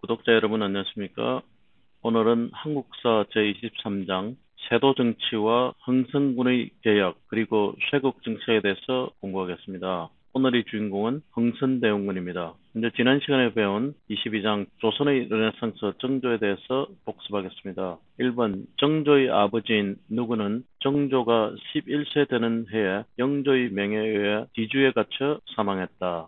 구독자 여러분 안녕하십니까? 오늘은 한국사 제23장 세도 정치와 흥선군의 개혁 그리고 쇄국 정책에 대해서 공부하겠습니다. 오늘의 주인공은 흥선대원군입니다. 먼저 지난 시간에 배운 22장 조선의 르네상스 정조에 대해서 복습하겠습니다. 1번 정조의 아버지인 누구는 정조가 11세 되는 해에 영조의 명예에 의해 뒤주에 갇혀 사망했다.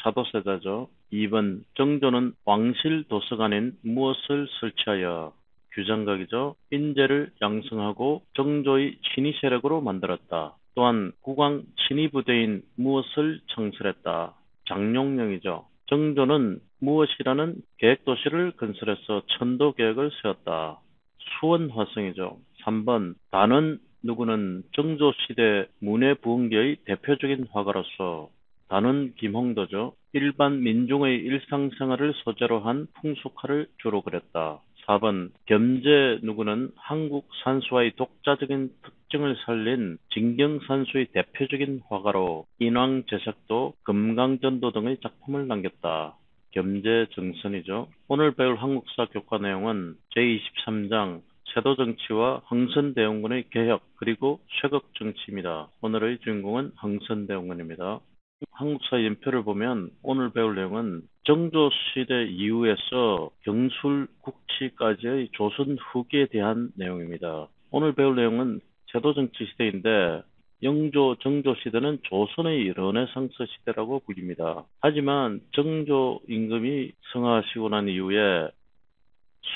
사도세자죠. 2번 정조는 왕실 도서관인 무엇을 설치하여 규장각이죠. 인재를 양성하고 정조의 친위 세력으로 만들었다. 또한 국왕 친위 부대인 무엇을 창설했다. 장룡령이죠. 정조는 무엇이라는 계획도시를 건설해서 천도계획을 세웠다. 수원화성이죠. 3번 단원 누구는 정조시대 문해부흥계의 대표적인 화가로서 단원 김홍도죠. 일반 민중의 일상생활을 소재로 한 풍속화를 주로 그렸다. 4번 겸재 누구는 한국 산수와의 독자적인 특징을 살린 진경산수의 대표적인 화가로 인왕제석도 금강전도 등의 작품을 남겼다. 겸재 정선이죠. 오늘 배울 한국사 교과 내용은 제23장 세도정치와 흥선대원군의 개혁 그리고 쇄국 정치입니다. 오늘의 주인공은 흥선대원군입니다. 한국사 연표를 보면 오늘 배울 내용은 정조 시대 이후에서 경술 국치까지의 조선 후기에 대한 내용입니다. 오늘 배울 내용은 세도정치 시대인데 영조, 정조 시대는 조선의 르네상스 시대라고 불립니다. 하지만 정조 임금이 성하시고 난 이후에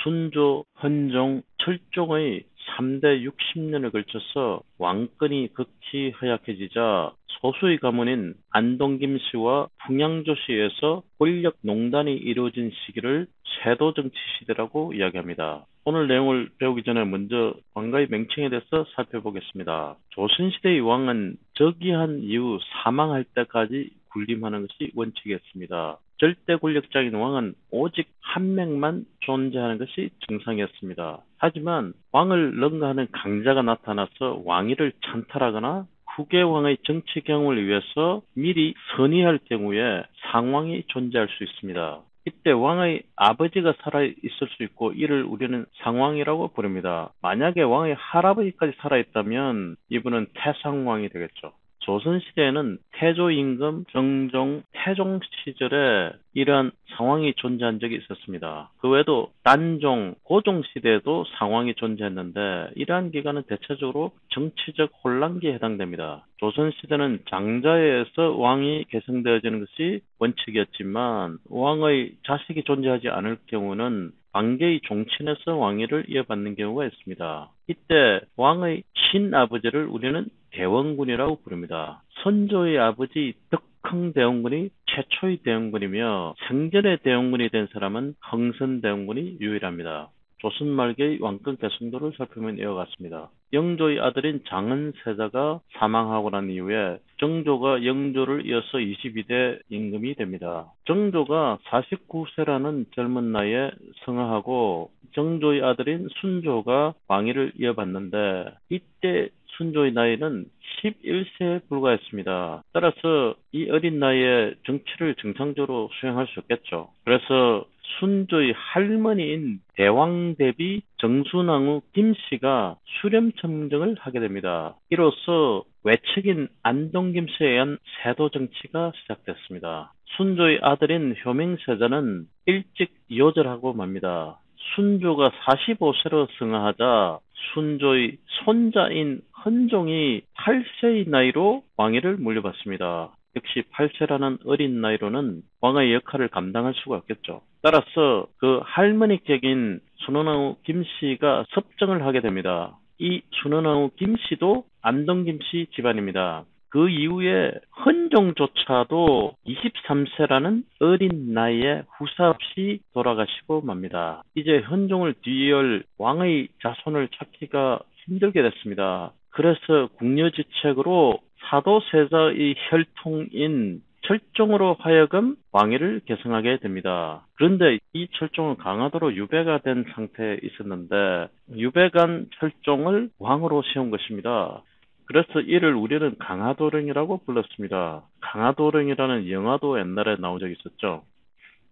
순조, 헌종, 철종의 3대 60년에 걸쳐서 왕권이 극히 허약해지자 소수의 가문인 안동김 씨와 풍양조 씨에서 권력 농단이 이루어진 시기를 세도정치 시대라고 이야기합니다. 오늘 내용을 배우기 전에 먼저 왕가의 명칭에 대해서 살펴보겠습니다. 조선시대의 왕은 즉위한 이후 사망할 때까지 군림하는 것이 원칙이었습니다. 절대 권력자인 왕은 오직 한 명만 존재하는 것이 정상이었습니다. 하지만 왕을 능가하는 강자가 나타나서 왕위를 찬탈하거나 후계 왕의 정치 경험을 위해서 미리 선의할 경우에 상왕이 존재할 수 있습니다. 이때 왕의 아버지가 살아있을 수 있고 이를 우리는 상왕이라고 부릅니다. 만약에 왕의 할아버지까지 살아있다면 이분은 태상왕이 되겠죠. 조선시대에는 태조 임금, 정종, 태종 시절에 이러한 상황이 존재한 적이 있었습니다. 그 외에도 단종, 고종 시대에도 상황이 존재했는데 이러한 기간은 대체적으로 정치적 혼란기에 해당됩니다. 조선시대는 장자에 의해서 왕이 계승되어지는 것이 원칙이었지만 왕의 자식이 존재하지 않을 경우는 관계의 종친에서 왕위를 이어받는 경우가 있습니다. 이때 왕의 친아버지를 우리는 대원군이라고 부릅니다. 선조의 아버지 덕흥대원군이 최초의 대원군이며 생전의 대원군이 된 사람은 흥선대원군이 유일합니다. 조선 말기의 왕권 계승도를 살피면 이와 같습니다. 영조의 아들인 장은세자가 사망하고 난 이후에 정조가 영조를 이어서 22대 임금이 됩니다. 정조가 49세라는 젊은 나이에 성하하고 정조의 아들인 순조가 왕위를 이어받는데 이때 순조의 나이는 11세에 불과했습니다. 따라서 이 어린 나이에 정치를 정상적으로 수행할 수 없겠죠. 그래서 순조의 할머니인 대왕대비 정순왕후 김씨가 수렴청정을 하게 됩니다. 이로써 외척인 안동김씨에 의한 세도 정치가 시작됐습니다. 순조의 아들인 효명세자는 일찍 요절하고 맙니다. 순조가 45세로 승하하자 순조의 손자인 헌종이 8세의 나이로 왕위를 물려받습니다. 역시 8세라는 어린 나이로는 왕의 역할을 감당할 수가 없겠죠. 따라서 그 할머니 격인 순원왕후 김씨가 섭정을 하게 됩니다. 이 순원왕후 김씨도 안동 김씨 집안입니다. 그 이후에 헌종조차도 23세라는 어린 나이에 후사 없이 돌아가시고 맙니다. 이제 헌종을 뒤이을 왕의 자손을 찾기가 힘들게 됐습니다. 그래서 궁여지책으로 사도세자의 혈통인 철종으로 하여금 왕위를 계승하게 됩니다. 그런데 이 철종은 강화도로 유배가 된 상태에 있었는데 유배간 철종을 왕으로 세운 것입니다. 그래서 이를 우리는 강화도령이라고 불렀습니다. 강화도령이라는 영화도 옛날에 나온 적이 있었죠.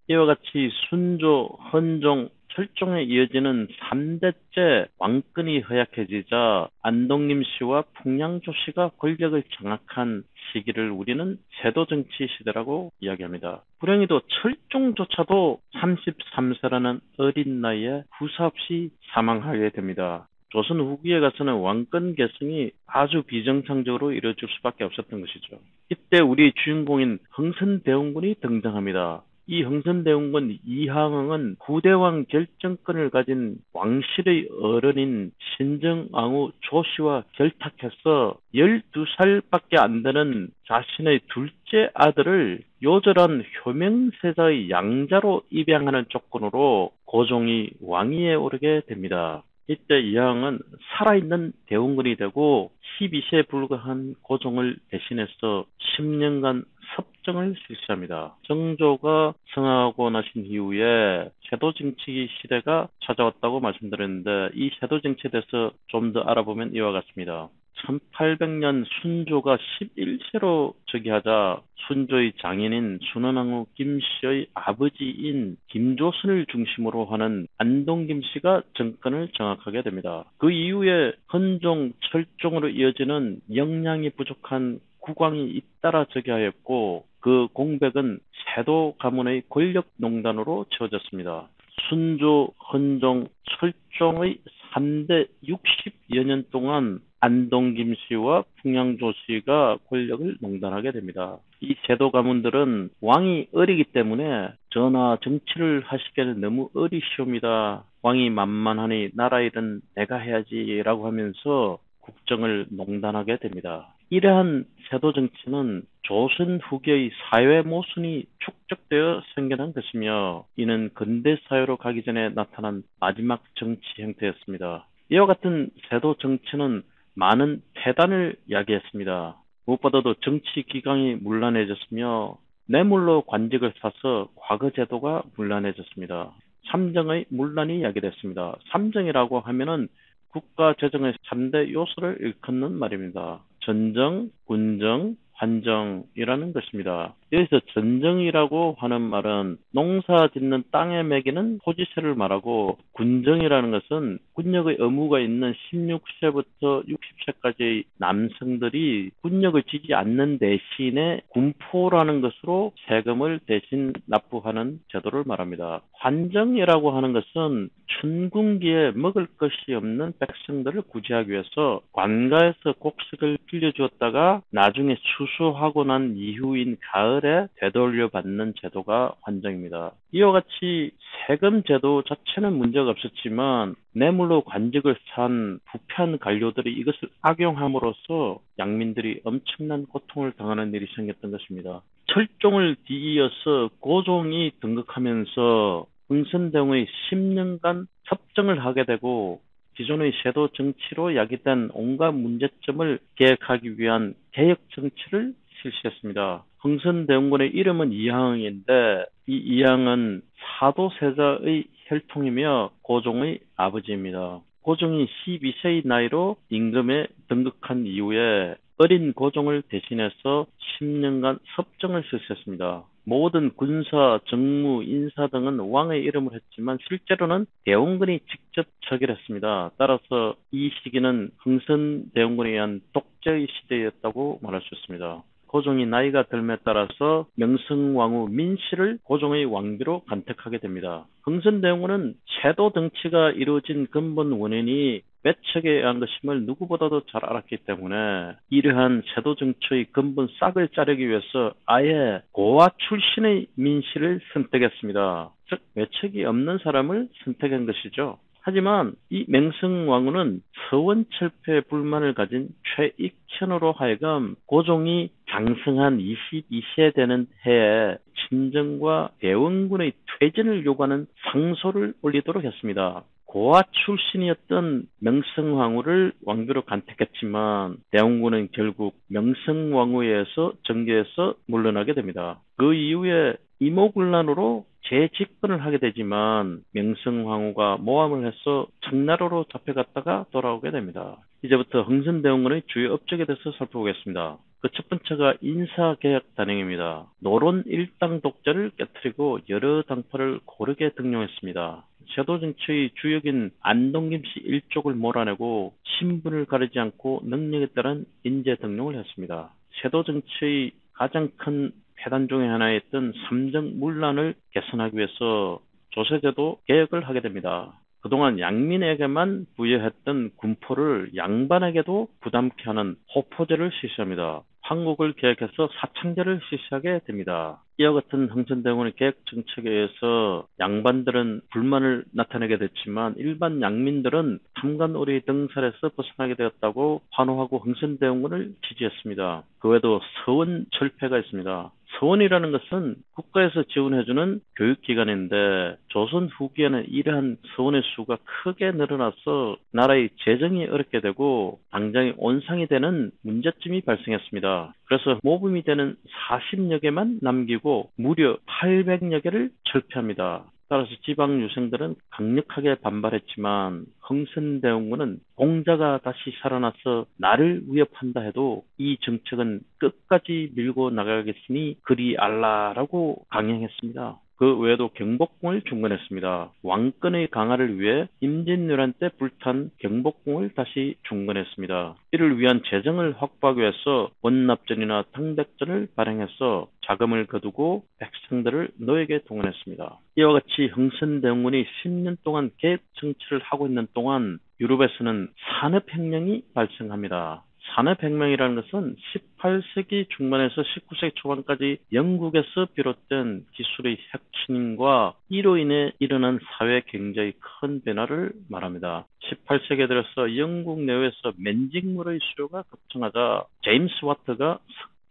이와 같이 순조, 헌종, 철종에 이어지는 3대째 왕권이 허약해지자 안동김 씨와 풍량조 씨가 권력을 장악한 시기를 우리는 세도정치 시대라고 이야기합니다. 불행히도 철종조차도 33세라는 어린 나이에 후사 없이 사망하게 됩니다. 조선 후기에 가서는 왕권 계승이 아주 비정상적으로 이루어질 수밖에 없었던 것이죠. 이때 우리 주인공인 흥선대원군이 등장합니다. 이 흥선대원군 이항응은 후대왕 결정권을 가진 왕실의 어른인 신정왕후 조씨와 결탁해서 12살밖에 안 되는 자신의 둘째 아들을 요절한 효명세자의 양자로 입양하는 조건으로 고종이 왕위에 오르게 됩니다. 이때 이항은 살아있는 대원군이 되고 12세에 불과한 고종을 대신해서 10년간 섭정을 실시합니다. 정조가 승하하고 나신 이후에 세도정치 시대가 찾아왔다고 말씀드렸는데 이 세도정치에 대해서 좀 더 알아보면 이와 같습니다. 1800년 순조가 11세로 즉위하자 순조의 장인인 순원왕후 김씨의 아버지인 김조선을 중심으로 하는 안동 김씨가 정권을 장악하게 됩니다. 그 이후에 헌종, 철종으로 이어지는 역량이 부족한 국왕이 잇따라 즉위하였고 그 공백은 세도 가문의 권력농단으로 채워졌습니다. 순조, 헌종, 철종의 3대 60여 년 동안 안동 김씨와 풍량조 씨가 권력을 농단하게 됩니다. 이 세도 가문들은 왕이 어리기 때문에 전하 정치를 하시기에는 너무 어리시옵니다. 왕이 만만하니 나라 일은 내가 해야지라고 하면서 국정을 농단하게 됩니다. 이러한 세도 정치는 조선 후기의 사회 모순이 축적되어 생겨난 것이며 이는 근대 사회로 가기 전에 나타난 마지막 정치 형태였습니다. 이와 같은 세도 정치는 많은 폐단을 야기했습니다. 무엇보다도 정치 기강이 문란해졌으며 뇌물로 관직을 사서 과거 제도가 문란해졌습니다. 삼정의 문란이 야기됐습니다. 삼정이라고 하면은 국가 재정의 3대 요소를 일컫는 말입니다. 전정, 군정, 환정이라는 것입니다. 여기서 전정이라고 하는 말은 농사 짓는 땅에 매기는 토지세를 말하고 군정이라는 것은 군역의 의무가 있는 16세부터 60세까지의 남성들이 군역을 지지 않는 대신에 군포라는 것으로 세금을 대신 납부하는 제도를 말합니다. 환정이라고 하는 것은 춘궁기에 먹을 것이 없는 백성들을 구제하기 위해서 관가에서 곡식을 빌려주었다가 나중에 추수하고 난 이후인 가을에 되돌려 받는 제도가 환정입니다. 이와 같이 세금 제도 자체는 문제가 없었지만 뇌물로 관직을 산 부패한 관료들이 이것을 악용함으로써 양민들이 엄청난 고통을 당하는 일이 생겼던 것입니다. 철종을 뒤이어서 고종이 등극하면서 흥선대원의 10년간 섭정을 하게 되고 기존의 세도 정치로 야기된 온갖 문제점을 개혁하기 위한 개혁 정치를 실시했습니다. 흥선대원군의 이름은 이항인데 이 이항은 사도세자의 혈통이며 고종의 아버지입니다. 고종이 12세의 나이로 임금에 등극한 이후에 어린 고종을 대신해서 10년간 섭정을 실시했습니다. 모든 군사, 정무, 인사 등은 왕의 이름을 했지만 실제로는 대원군이 직접 처결했습니다. 따라서 이 시기는 흥선대원군에 의한 독재의 시대였다고 말할 수 있습니다. 고종이 나이가 들에 따라서 명성왕후 민씨를 고종의 왕비로 간택하게 됩니다. 흥선대원군은 세도 정치가 이루어진 근본 원인이 매척에 의한 것임을 누구보다도 잘 알았기 때문에 이러한 세도 정치의 근본 싹을 자르기 위해서 아예 고아 출신의 민씨를 선택했습니다. 즉 매척이 없는 사람을 선택한 것이죠. 하지만 이 맹성왕후는 서원철폐에 불만을 가진 최익현으로 하여금 고종이 장성한 22세 되는 해에 친정과 대원군의 퇴진을 요구하는 상소를 올리도록 했습니다. 고아 출신이었던 명성왕후를 왕비로 간택했지만 대원군은 결국 명성왕후에 의해서 정계에서 물러나게 됩니다. 그 이후에 이모군란으로 재집권을 하게 되지만 명성황후가 모함을 해서 청나라로 잡혀갔다가 돌아오게 됩니다. 이제부터 흥선대원군의 주요 업적에 대해서 살펴보겠습니다. 그 첫 번째가 인사개혁 단행입니다. 노론 일당 독재를 깨뜨리고 여러 당파를 고르게 등용했습니다. 세도 정치의 주역인 안동 김씨 일족을 몰아내고 신분을 가리지 않고 능력에 따른 인재 등용을 했습니다. 세도 정치의 가장 큰 폐단 중의 하나였던 삼정문란을 개선하기 위해서 조세제도 개혁을 하게 됩니다. 그동안 양민에게만 부여했던 군포를 양반에게도 부담케 하는 호포제를 실시합니다. 황국을 개혁해서 사창제를 실시하게 됩니다. 이와 같은 흥선대원의 개혁 정책에 의해서 양반들은 불만을 나타내게 됐지만 일반 양민들은 삼관오리 등살에서 벗어나게 되었다고 환호하고 흥선대원군을 지지했습니다. 그 외에도 서원 철폐가 있습니다. 서원이라는 것은 국가에서 지원해주는 교육기관인데 조선 후기에는 이러한 서원의 수가 크게 늘어나서 나라의 재정이 어렵게 되고 당장의 온상이 되는 문제점이 발생했습니다. 그래서 모범이 되는 40여 개만 남기고 무려 800여 개를 철폐합니다. 따라서 지방 유생들은 강력하게 반발했지만 흥선대원군은 공자가 다시 살아나서 나를 위협한다 해도 이 정책은 끝까지 밀고 나가겠으니 그리 알라라고 강행했습니다. 그 외에도 경복궁을 중건했습니다. 왕권의 강화를 위해 임진왜란 때 불탄 경복궁을 다시 중건했습니다. 이를 위한 재정을 확보하기 위해서 원납전이나 당백전을 발행해서 자금을 거두고 백성들을 노예에 동원했습니다. 이와 같이 흥선대원군이 10년 동안 개혁 정치를 하고 있는 동안 유럽에서는 산업혁명이 발생합니다. 산업혁명이라는 것은 18세기 중반에서 19세기 초반까지 영국에서 비롯된 기술의 혁신과 이로 인해 일어난 사회 경제의 큰 변화를 말합니다. 18세기에 들어서 영국 내외에서 맨직물의 수요가 급증하자 제임스 와트가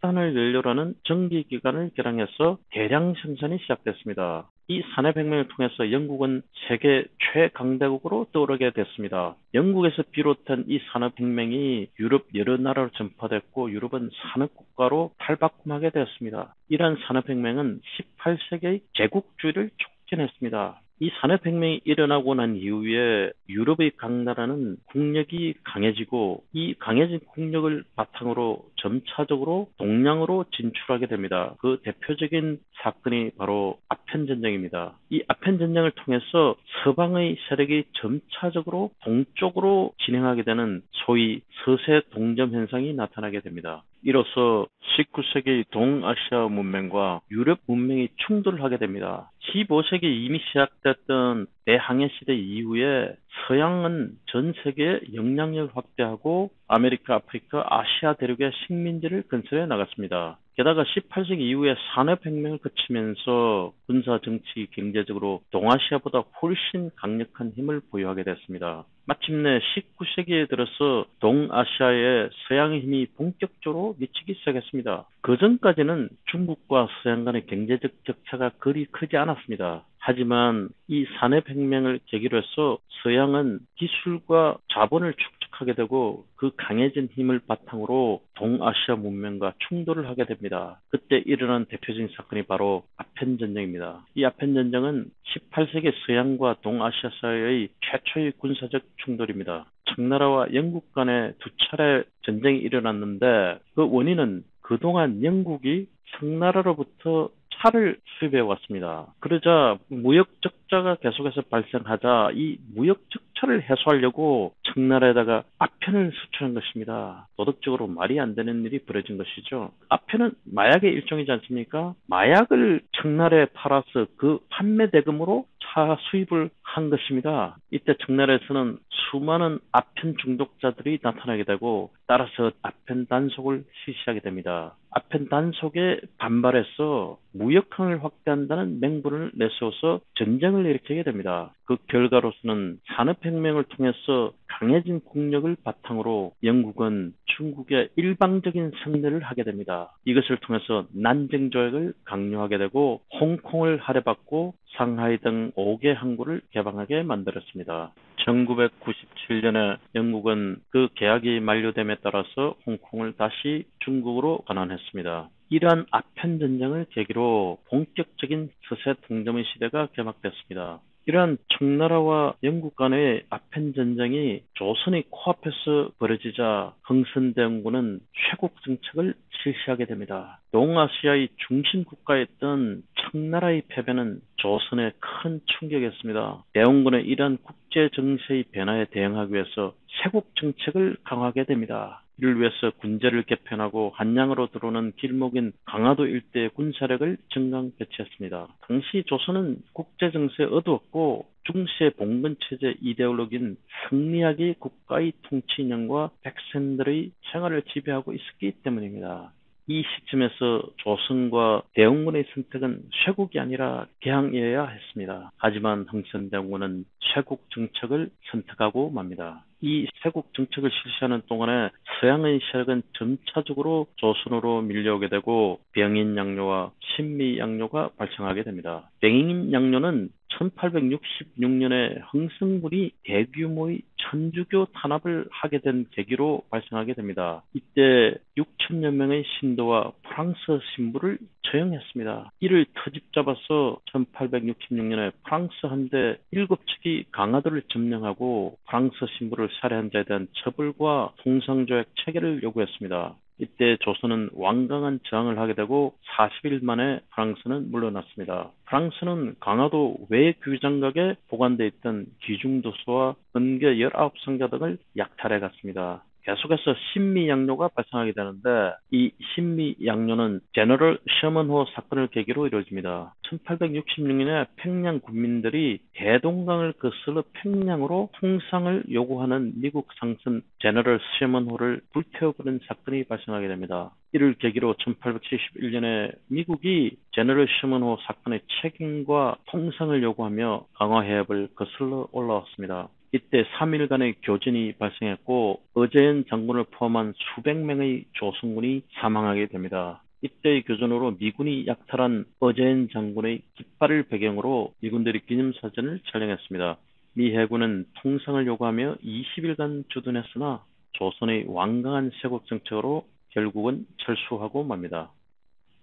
석탄을 연료로 하는 전기기관을 개량해서 대량 생산이 시작됐습니다. 이 산업혁명을 통해서 영국은 세계 최강대국으로 떠오르게 됐습니다. 영국에서 비롯한 이 산업혁명이 유럽 여러 나라로 전파됐고 유럽은 산업국가로 탈바꿈하게 되었습니다. 이러한 산업혁명은 18세기의 제국주의를 촉진했습니다. 이 산업혁명이 일어나고 난 이후에 유럽의 각 나라는 국력이 강해지고 이 강해진 국력을 바탕으로 점차적으로 동양으로 진출하게 됩니다. 그 대표적인 사건이 바로 아편전쟁입니다. 이 아편전쟁을 통해서 서방의 세력이 점차적으로 동쪽으로 진행하게 되는 소위 서세 동점 현상이 나타나게 됩니다. 이로써 19세기 동아시아 문명과 유럽 문명이 충돌을 하게 됩니다. 15세기 이미 시작됐던 대항해 시대 이후에 서양은 전 세계에 영향력을 확대하고 아메리카, 아프리카, 아시아 대륙의 식민지를 건설해 나갔습니다. 게다가 18세기 이후에 산업혁명을 거치면서 군사, 정치, 경제적으로 동아시아보다 훨씬 강력한 힘을 보유하게 됐습니다. 마침내 19세기에 들어서 동아시아에 서양의 힘이 본격적으로 미치기 시작했습니다. 그 전까지는 중국과 서양 간의 경제적 격차가 그리 크지 않았습니다. 하지만 이 산업혁명을 계기로 해서 서양은 기술과 자본을 축적하게 되고 그 강해진 힘을 바탕으로 동아시아 문명과 충돌을 하게 됩니다. 그때 일어난 대표적인 사건이 바로 아편전쟁입니다. 이 아편전쟁은 18세기 서양과 동아시아 사이의 최초의 군사적 충돌입니다. 청나라와 영국 간에 두 차례 전쟁이 일어났는데 그 원인은 그동안 영국이 청나라로부터 차를 수입해 왔습니다. 그러자 무역 적자가 계속해서 발생하자 이 무역 적자를 해소하려고 청나라에다가 아편을 수출한 것입니다. 도덕적으로 말이 안 되는 일이 벌어진 것이죠. 아편은 마약의 일종이지 않습니까? 마약을 청나라에 팔아서 그 판매 대금으로 차 수입을 한 것입니다. 이때 청나라에서는 수많은 아편 중독자들이 나타나게 되고 따라서 아편 단속을 실시하게 됩니다. 아편 단속에 반발해서 무역항을 확대한다는 맹분을 내세워서 전쟁을 일으키게 됩니다. 그 결과로서는 산업혁명을 통해서 강해진 국력을 바탕으로 영국은 중국의 일방적인 승리를 하게 됩니다. 이것을 통해서 난징 조약을 강요하게 되고 홍콩을 할애받고 상하이 등 5개 항구를 개방하게 만들었습니다. 1997년에 영국은 그 계약이 만료됨에 따라서 홍콩을 다시 중국으로 관할했습니다. 이러한 아편 전쟁을 계기로 본격적인 서세 동점의 시대가 개막됐습니다. 이러한 청나라와 영국 간의 아편 전쟁이 조선의 코앞에서 벌어지자 흥선대원군은 쇄국 정책을 실시하게 됩니다. 동아시아의 중심 국가였던 청나라의 패배는 조선에 큰 충격이었습니다. 대원군의 이러한 국제 정세의 변화에 대응하기 위해서 쇄국 정책을 강화하게 됩니다. 이를 위해서 군제를 개편하고 한양으로 들어오는 길목인 강화도 일대의 군사력을 증강 배치했습니다. 당시 조선은 국제 정세에 어두웠고 중시의 봉건 체제 이데올로기인 승리학이 국가의 통치 인형과 백성들의 생활을 지배하고 있었기 때문입니다. 이 시점에서 조선과 대원군의 선택은 쇄국이 아니라 개항이어야 했습니다. 하지만 흥선대원군은 쇄국 정책을 선택하고 맙니다. 이 쇄국 정책을 실시하는 동안에 서양의 세력은 점차적으로 조선으로 밀려오게 되고 병인양요와 신미양요가 발생하게 됩니다. 병인양요는 1866년에 흥선군이 대규모의 천주교 탄압을 하게 된 계기로 발생하게 됩니다. 이때 6천여 명의 신도와 프랑스 신부를 처형했습니다. 이를 터집잡아서 1866년에 프랑스 함대 7척이 강화도를 점령하고 프랑스 신부를 살해한 자에 대한 처벌과 통상조약 체결을 요구했습니다. 이때 조선은 완강한 저항을 하게 되고 40일 만에 프랑스는 물러났습니다. 프랑스는 강화도 외교장각에 보관되어 있던 기중도서와 은교 19상자 등을 약탈해 갔습니다. 계속해서 신미양요가 발생하게 되는데 이 신미양요는 제너럴 셔먼호 사건을 계기로 이루어집니다. 1866년에 평양 군민들이 대동강을 거슬러 평양으로 통상을 요구하는 미국 상선 제너럴 셔먼호를 불태워버린 사건이 발생하게 됩니다. 이를 계기로 1871년에 미국이 제너럴 셔먼호 사건의 책임과 통상을 요구하며 강화해협을 거슬러 올라왔습니다. 이때 3일간의 교전이 발생했고 어제인 장군을 포함한 수백 명의 조선군이 사망하게 됩니다. 이때의 교전으로 미군이 약탈한 어제인 장군의 깃발을 배경으로 미군들이 기념사진을 촬영했습니다. 미 해군은 통상을 요구하며 20일간 주둔했으나 조선의 완강한 쇄국 정책으로 결국은 철수하고 맙니다.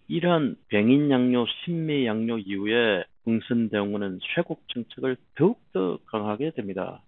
이러한 병인양요, 신미양요 이후에 흥선대원군은 쇄국 정책을 더욱더 강하게 됩니다.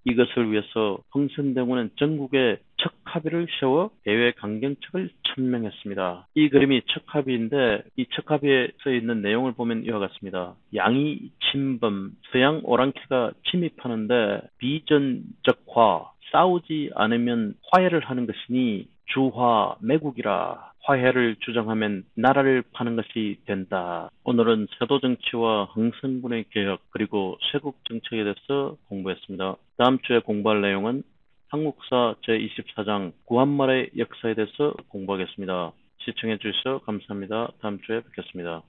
이것을 위해서 흥선대원군은 전국에 척합의를 세워 대외 강경책을 천명했습니다. 이 그림이 척합의인데 이 척합의에 써 있는 내용을 보면 이와 같습니다. 양이 침범, 서양 오랑캐가 침입하는데 비전적화, 싸우지 않으면 화해를 하는 것이니 주화 매국이라. 화해를 주장하면 나라를 파는 것이 된다. 오늘은 세도 정치와 흥선군의 개혁 그리고 쇄국 정책에 대해서 공부했습니다. 다음 주에 공부할 내용은 한국사 제24장 구한말의 역사에 대해서 공부하겠습니다. 시청해 주셔서 감사합니다. 다음 주에 뵙겠습니다.